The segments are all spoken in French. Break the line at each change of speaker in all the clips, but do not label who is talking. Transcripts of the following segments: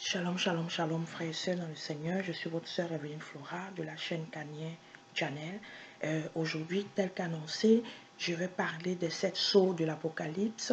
Shalom, shalom, shalom, frères et sœurs dans le Seigneur. Je suis votre sœur Evelyne Flora de la chaîne Canien Channel. Aujourd'hui, tel qu'annoncé, je vais parler des 7 sceaux de l'Apocalypse.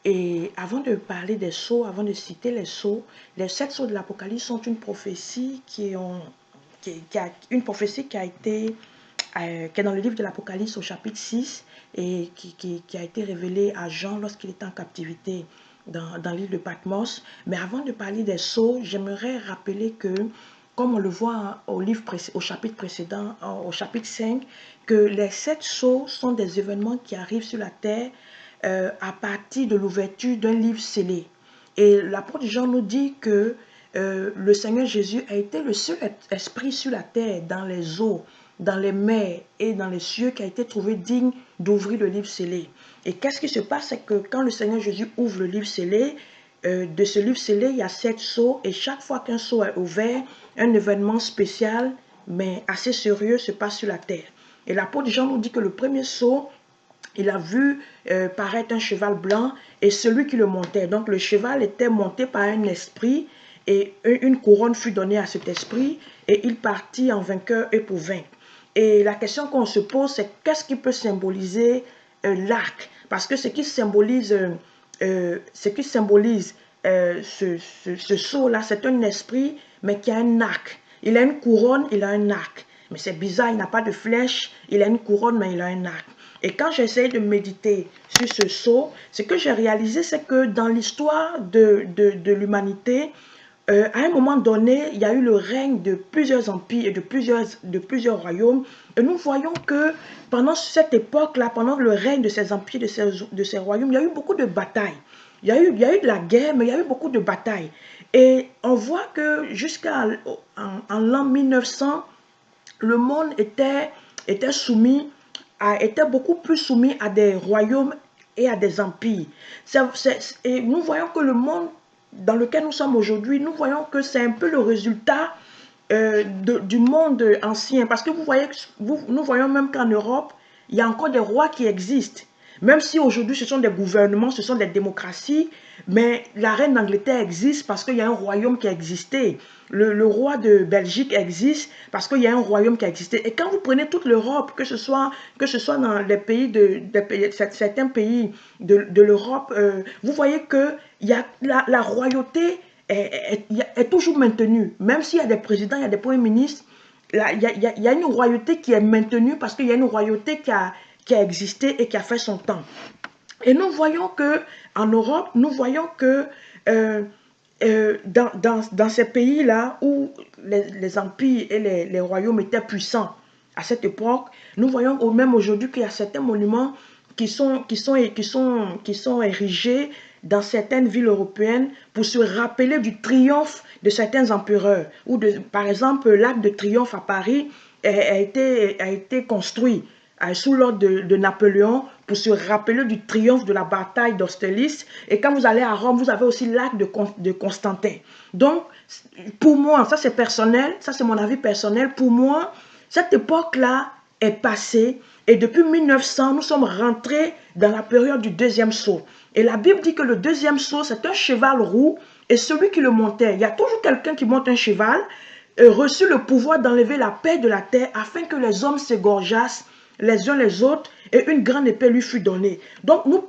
Et avant de parler des sceaux, avant de citer les sceaux, les 7 sceaux de l'Apocalypse sont une prophétie une prophétie qui est dans le livre de l'Apocalypse au chapitre 6 et qui a été révélée à Jean lorsqu'il était en captivité dans l'île de Patmos. Mais avant de parler des sceaux, j'aimerais rappeler que, comme on le voit au chapitre précédent, au chapitre 5, que les 7 sceaux sont des événements qui arrivent sur la terre à partir de l'ouverture d'un livre scellé. Et l'apôtre Jean nous dit que le Seigneur Jésus a été le seul esprit sur la terre, dans les eaux, dans les mers et dans les cieux, qui a été trouvé digne d'ouvrir le livre scellé. Et qu'est-ce qui se passe? C'est que quand le Seigneur Jésus ouvre le livre scellé, de ce livre scellé, il y a 7 sceaux, et chaque fois qu'un sceau est ouvert, un événement spécial, mais assez sérieux, se passe sur la terre. Et l'apôtre Jean nous dit que le premier sceau, il a vu paraître un cheval blanc et celui qui le montait. Donc le cheval était monté par un esprit et une couronne fut donnée à cet esprit et il partit en vainqueur et pour vaincre. Et la question qu'on se pose, c'est qu'est-ce qui peut symboliser l'arc? Parce que ce qui symbolise ce sceau-là, c'est un esprit, mais qui a un arc. Il a une couronne, il a un arc. Mais c'est bizarre, il n'a pas de flèche, il a une couronne, mais il a un arc. Et quand j'essaie de méditer sur ce sceau, ce que j'ai réalisé, c'est que dans l'histoire de l'humanité, à un moment donné, il y a eu le règne de plusieurs empires et de plusieurs royaumes. Et nous voyons que pendant cette époque-là, pendant le règne de ces empires, de ces royaumes, il y a eu beaucoup de batailles. Il y a eu de la guerre, mais il y a eu beaucoup de batailles. Et on voit que jusqu'en l'an 1900, le monde était beaucoup plus soumis à des royaumes et à des empires. Et nous voyons que le monde dans lequel nous sommes aujourd'hui, nous voyons que c'est un peu le résultat du monde ancien. Parce que nous voyons même qu'en Europe, il y a encore des rois qui existent. Même si aujourd'hui ce sont des gouvernements, ce sont des démocraties, mais la reine d'Angleterre existe parce qu'il y a un royaume qui a existé. Le roi de Belgique existe parce qu'il y a un royaume qui a existé. Et quand vous prenez toute l'Europe, que ce soit dans les pays certains pays de l'Europe, vous voyez que la royauté est toujours maintenue. Même s'il y a des présidents, il y a des premiers ministres, il y a une royauté qui est maintenue parce qu'il y a une royauté qui a existé et qui a fait son temps. Et nous voyons que en Europe, nous voyons que dans ces pays-là où les empires et les royaumes étaient puissants à cette époque, nous voyons même aujourd'hui qu'il y a certains monuments qui sont érigés dans certaines villes européennes pour se rappeler du triomphe de certains empereurs. Par exemple, l'Arc de Triomphe à Paris a été construit sous l'ordre de Napoléon pour se rappeler du triomphe de la bataille d'Austerlitz. Et quand vous allez à Rome, vous avez aussi l'arc de Constantin. Donc, pour moi, ça c'est personnel, ça c'est mon avis personnel, pour moi, cette époque-là est passée et depuis 1900, nous sommes rentrés dans la période du deuxième sceau. Et la Bible dit que le deuxième sceau, c'est un cheval roux et celui qui le montait, il y a toujours quelqu'un qui monte un cheval, reçut le pouvoir d'enlever la paix de la terre afin que les hommes s'égorgeassent les uns les autres, et une grande épée lui fut donnée. Donc nous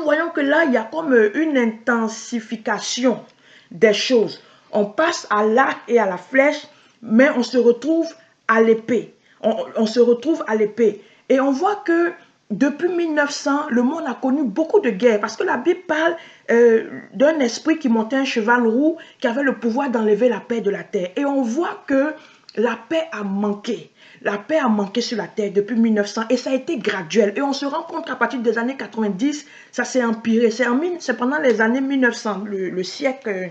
voyons que là, il y a comme une intensification des choses. On passe à l'arc et à la flèche, mais on se retrouve à l'épée. On se retrouve à l'épée. Et on voit que depuis 1900, le monde a connu beaucoup de guerres, parce que la Bible parle d'un esprit qui montait un cheval roux, qui avait le pouvoir d'enlever la paix de la terre. Et on voit que la paix a manqué. La paix a manqué sur la terre depuis 1900 et ça a été graduel. Et on se rend compte qu'à partir des années 90, ça s'est empiré. C'est pendant les années 1900, le siècle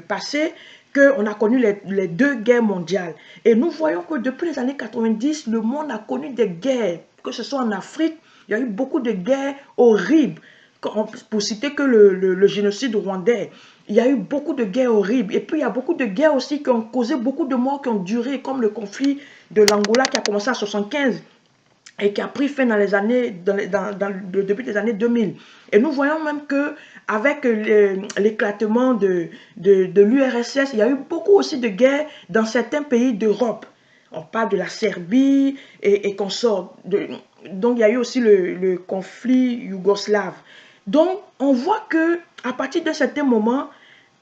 passé, qu'on a connu les 2 guerres mondiales. Et nous voyons que depuis les années 90, le monde a connu des guerres, que ce soit en Afrique, il y a eu beaucoup de guerres horribles. Pour citer que le génocide rwandais, il y a eu beaucoup de guerres horribles. Et puis, il y a beaucoup de guerres aussi qui ont causé beaucoup de morts, qui ont duré, comme le conflit de l'Angola qui a commencé en 1975 et qui a pris fin dans les années, dans le début des années 2000. Et nous voyons même que avec l'éclatement de l'URSS, il y a eu beaucoup aussi de guerres dans certains pays d'Europe. On parle de la Serbie et consorts. Donc il y a eu aussi le conflit yougoslave. Donc on voit que à partir d'un certain moment,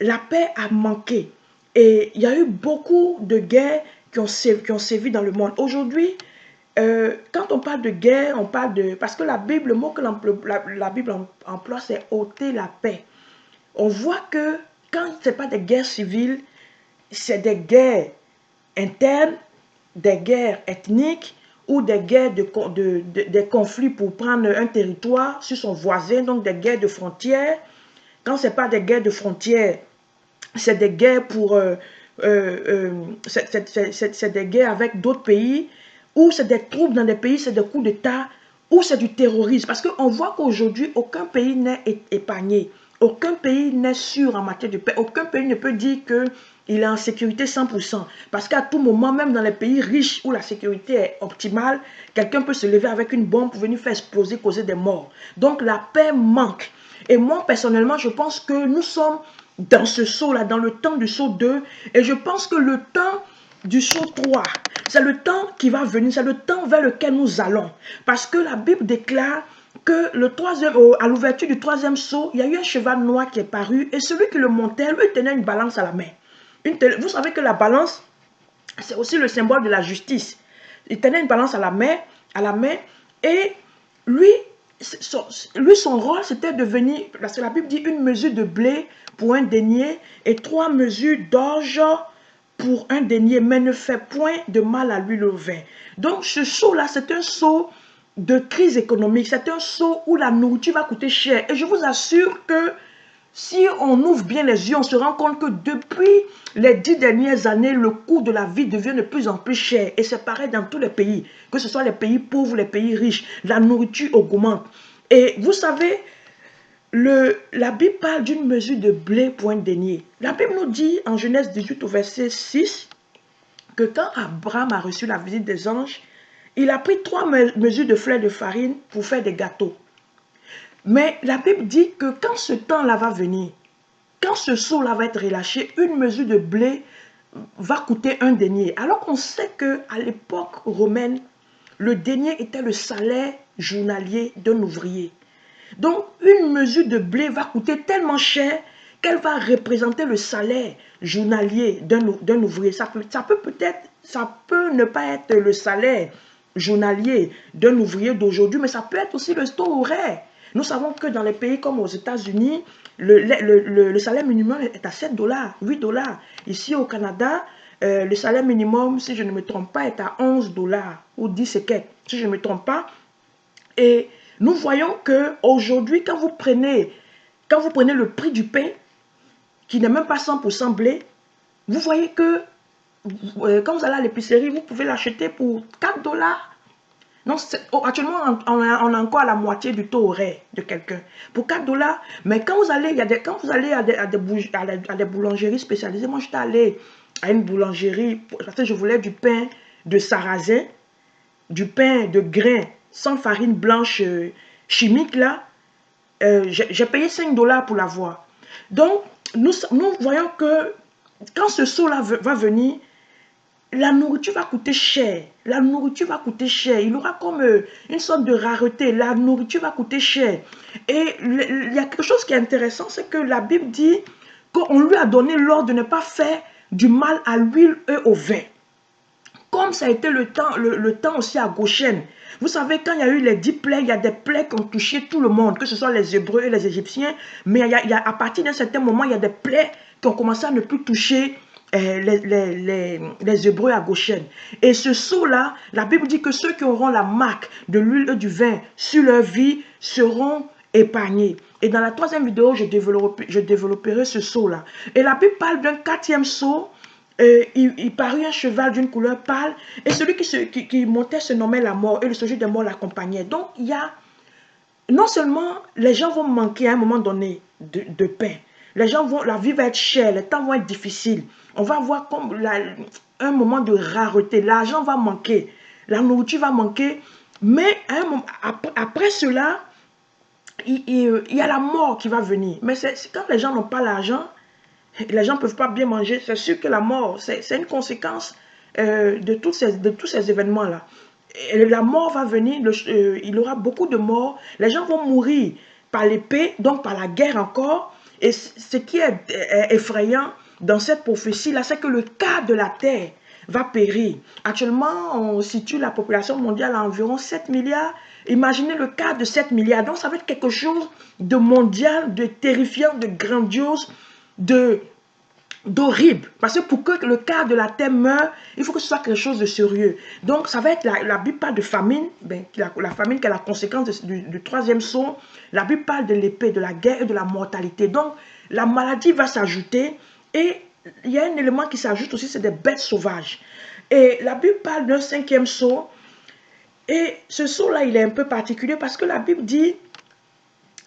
la paix a manqué. Et il y a eu beaucoup de guerres qui ont sévi dans le monde. Aujourd'hui, quand on parle de guerre, on parle de... Parce que la Bible, le mot que la Bible emploie, c'est ôter la paix. On voit que quand ce n'est pas des guerres civiles, c'est des guerres internes, des guerres ethniques ou des guerres des conflits pour prendre un territoire sur son voisin, donc des guerres de frontières. Quand ce n'est pas des guerres de frontières, c'est des guerres pour... c'est des guerres avec d'autres pays, ou c'est des troubles dans des pays, c'est des coups d'État, ou c'est du terrorisme. Parce qu'on voit qu'aujourd'hui, aucun pays n'est épargné. Aucun pays n'est sûr en matière de paix. Aucun pays ne peut dire qu'il est en sécurité 100%. Parce qu'à tout moment, même dans les pays riches où la sécurité est optimale, quelqu'un peut se lever avec une bombe pour venir faire exploser, causer des morts. Donc la paix manque. Et moi, personnellement, je pense que nous sommes dans ce saut-là, dans le temps du saut 2. Et je pense que le temps du saut 3, c'est le temps qui va venir, c'est le temps vers lequel nous allons. Parce que la Bible déclare que à l'ouverture du troisième saut, il y a eu un cheval noir qui est paru et celui qui le montait, lui, tenait une balance à la main. Vous savez que la balance, c'est aussi le symbole de la justice. Il tenait une balance à la main et lui, son rôle, c'était de venir, parce que la Bible dit une mesure de blé pour un denier et 3 mesures d'orge pour un denier, mais ne fait point de mal à l'huile au vin. Donc ce saut-là, c'est un saut de crise économique, c'est un saut où la nourriture va coûter cher. Et je vous assure que si on ouvre bien les yeux, on se rend compte que depuis les 10 dernières années, le coût de la vie devient de plus en plus cher. Et c'est pareil dans tous les pays, que ce soit les pays pauvres, les pays riches, la nourriture augmente. Et vous savez, la Bible parle d'une mesure de blé pour un denier. La Bible nous dit en Genèse 18 au verset 6 que quand Abraham a reçu la visite des anges, il a pris 3 mesures de fleur de farine pour faire des gâteaux. Mais la Bible dit que quand ce temps-là va venir, quand ce saut-là va être relâché, une mesure de blé va coûter un denier. Alors qu'on sait qu'à l'époque romaine, le denier était le salaire journalier d'un ouvrier. Donc, une mesure de blé va coûter tellement cher qu'elle va représenter le salaire journalier d'un ouvrier. Ça peut ne pas être le salaire journalier d'un ouvrier d'aujourd'hui, mais ça peut être aussi le taux horaire. Nous savons que dans les pays comme aux États-Unis, le salaire minimum est à 7 $, 8 $. Ici au Canada, le salaire minimum, si je ne me trompe pas, est à 11 $ ou 10 et quelques, si je ne me trompe pas. Et nous voyons qu'aujourd'hui, quand vous prenez le prix du pain, qui n'est même pas 100% blé, vous voyez que quand vous allez à l'épicerie, vous pouvez l'acheter pour 4 $. Donc, actuellement, on a encore à la moitié du taux horaire de quelqu'un. Pour 4 $, mais quand vous allez, à des boulangeries spécialisées, moi, j'étais allé à une boulangerie, parce que je voulais du pain de sarrasin, du pain de grains, sans farine blanche chimique, là. J'ai payé 5 $ pour l'avoir. Donc, nous voyons que quand ce saut-là va venir, la nourriture va coûter cher. La nourriture va coûter cher. Il aura comme une sorte de rareté. La nourriture va coûter cher. Et il y a quelque chose qui est intéressant, c'est que la Bible dit qu'on lui a donné l'ordre de ne pas faire du mal à l'huile et au vin. Comme ça a été le temps aussi à Goshen. Vous savez, quand il y a eu les 10 plaies, il y a des plaies qui ont touché tout le monde, que ce soit les Hébreux et les Égyptiens. Mais à partir d'un certain moment, il y a des plaies qui ont commencé à ne plus toucher les Hébreux à Goshen. Et ce saut-là, la Bible dit que ceux qui auront la marque de l'huile et du vin sur leur vie seront épargnés. Et dans la 3e vidéo, je développerai ce saut-là. Et la Bible parle d'un 4e saut. Il parut un cheval d'une couleur pâle et celui qui montait se nommait la mort et le séjour des morts l'accompagnait. Donc, il y a non seulement les gens vont manquer à un moment donné de pain, la vie va être chère, les temps vont être difficiles. On va avoir comme un moment de rareté. L'argent va manquer, la nourriture va manquer. Mais à un moment, après cela, il y a la mort qui va venir. Mais c'est quand les gens n'ont pas l'argent, les gens ne peuvent pas bien manger, c'est sûr que la mort, c'est une conséquence de tous ces événements-là. La mort va venir, il y aura beaucoup de morts, les gens vont mourir par l'épée, donc par la guerre encore. Et ce qui est effrayant dans cette prophétie-là, c'est que le quart de la terre va périr. Actuellement, on situe la population mondiale à environ 7 milliards. Imaginez le quart de 7 milliards. Donc, ça va être quelque chose de mondial, de terrifiant, de grandiose, d'horrible. Parce que pour que le quart de la terre meure, il faut que ce soit quelque chose de sérieux. Donc, ça va être, la Bible parle de famine, la famine qui est la conséquence du troisième sceau. La Bible parle de l'épée, de la guerre et de la mortalité. Donc, la maladie va s'ajouter et il y a un élément qui s'ajoute aussi, c'est des bêtes sauvages. Et la Bible parle d'un cinquième sceau. Et ce sceau-là, il est un peu particulier parce que la Bible dit,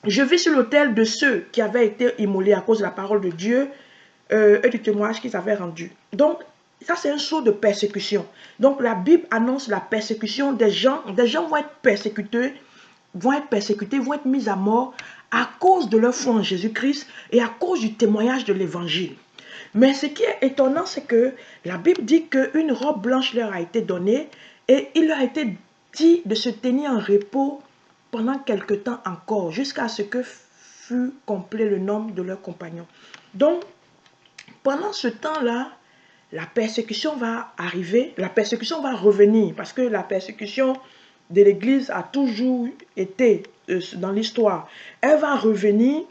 je vis sur l'autel de ceux qui avaient été immolés à cause de la parole de Dieu et du témoignage qu'ils avaient rendu. Donc, ça c'est un sceau de persécution. Donc, la Bible annonce la persécution des gens. Des gens vont être persécutés, vont être mis à mort à cause de leur foi en Jésus-Christ et à cause du témoignage de l'évangile. Mais ce qui est étonnant, c'est que la Bible dit qu'une robe blanche leur a été donnée et il leur a été dit de se tenir en repos pendant quelque temps encore, jusqu'à ce que fût complet le nombre de leurs compagnons. Donc, pendant ce temps-là, la persécution va arriver, la persécution va revenir, parce que la persécution de l'Église a toujours été dans l'histoire. Elle va revenir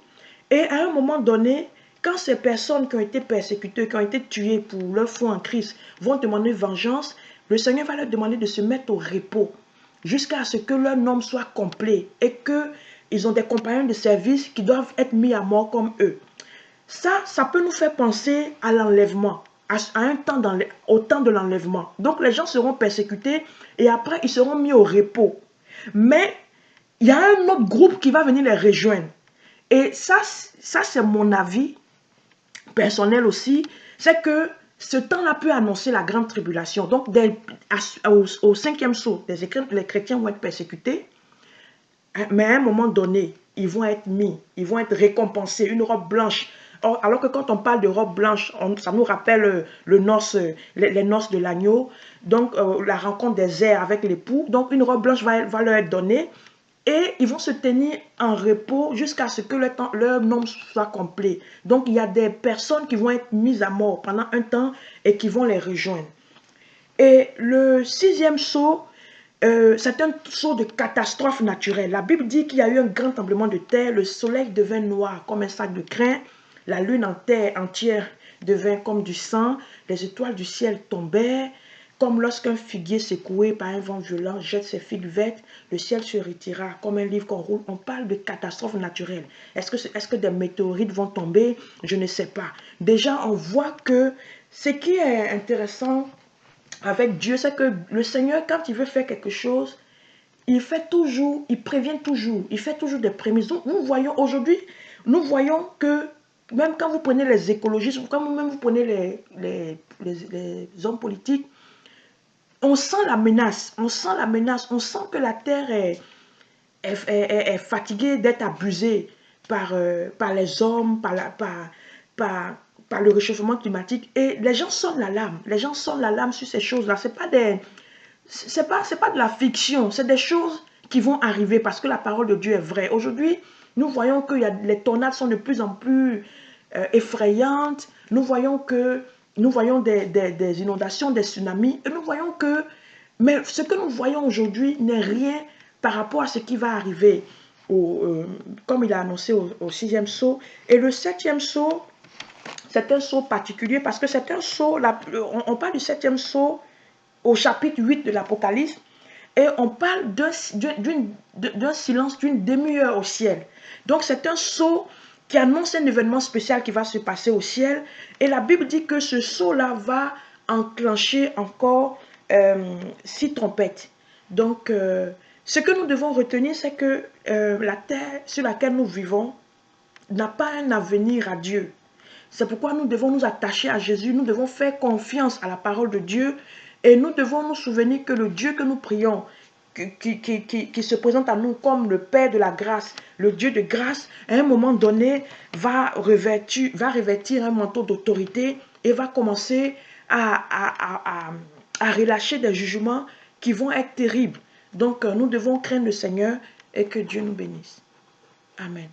et à un moment donné, quand ces personnes qui ont été persécutées, qui ont été tuées pour leur foi en Christ, vont demander vengeance, le Seigneur va leur demander de se mettre au repos jusqu'à ce que leur nombre soit complet et qu'ils ont des compagnons de service qui doivent être mis à mort comme eux. Ça peut nous faire penser à l'enlèvement, au temps de l'enlèvement. Donc les gens seront persécutés et après ils seront mis au repos. Mais il y a un autre groupe qui va venir les rejoindre. Et ça c'est mon avis personnel aussi, c'est que ce temps-là peut annoncer la grande tribulation. Donc au cinquième sceau, les chrétiens vont être persécutés, mais à un moment donné, ils vont être récompensés, une robe blanche. Alors que quand on parle de robe blanche, ça nous rappelle les noces de l'agneau, donc la rencontre des airs avec l'époux. Donc une robe blanche va leur être donnée et ils vont se tenir en repos jusqu'à ce que leur nombre soit complet. Donc il y a des personnes qui vont être mises à mort pendant un temps et qui vont les rejoindre. Et le sixième sceau, c'est un sceau de catastrophe naturelle. La Bible dit qu'il y a eu un grand tremblement de terre, le soleil devint noir comme un sac de crin, la lune en terre entière devint comme du sang, les étoiles du ciel tombèrent, comme lorsqu'un figuier secoué par un vent violent jette ses figues vertes, le ciel se retira comme un livre qu'on roule. On parle de catastrophe naturelle. Est-ce que des météorites vont tomber? Je ne sais pas. Déjà, on voit que ce qui est intéressant avec Dieu, c'est que le Seigneur, quand il veut faire quelque chose, il prévient toujours, il fait toujours des prémices. Donc, nous voyons aujourd'hui, nous voyons que même quand vous prenez les écologistes, quand même vous prenez les hommes politiques, on sent la menace, on sent que la terre est fatiguée d'être abusée par les hommes, par le réchauffement climatique. Et les gens sonnent l'alarme sur ces choses-là. C'est pas de la fiction, c'est des choses qui vont arriver parce que la parole de Dieu est vraie. Aujourd'hui, nous voyons que les tornades sont de plus en plus effrayantes. Nous voyons des inondations, des tsunamis. Et nous voyons que, mais ce que nous voyons aujourd'hui n'est rien par rapport à ce qui va arriver, comme il a annoncé au sixième sceau. Et le septième sceau, c'est un sceau particulier parce que c'est un sceau, on parle du septième sceau au chapitre 8 de l'Apocalypse, et on parle d'un silence d'une demi-heure au ciel. Donc c'est un sceau qui annonce un événement spécial qui va se passer au ciel. Et la Bible dit que ce sceau-là va enclencher encore 6 trompettes. Donc ce que nous devons retenir, c'est que la terre sur laquelle nous vivons n'a pas un avenir à Dieu. C'est pourquoi nous devons nous attacher à Jésus, nous devons faire confiance à la parole de Dieu et nous devons nous souvenir que le Dieu que nous prions qui se présente à nous comme le Père de la grâce, le Dieu de grâce, à un moment donné, va revêtir un manteau d'autorité et va commencer à relâcher des jugements qui vont être terribles. Donc, nous devons craindre le Seigneur et que Dieu nous bénisse. Amen.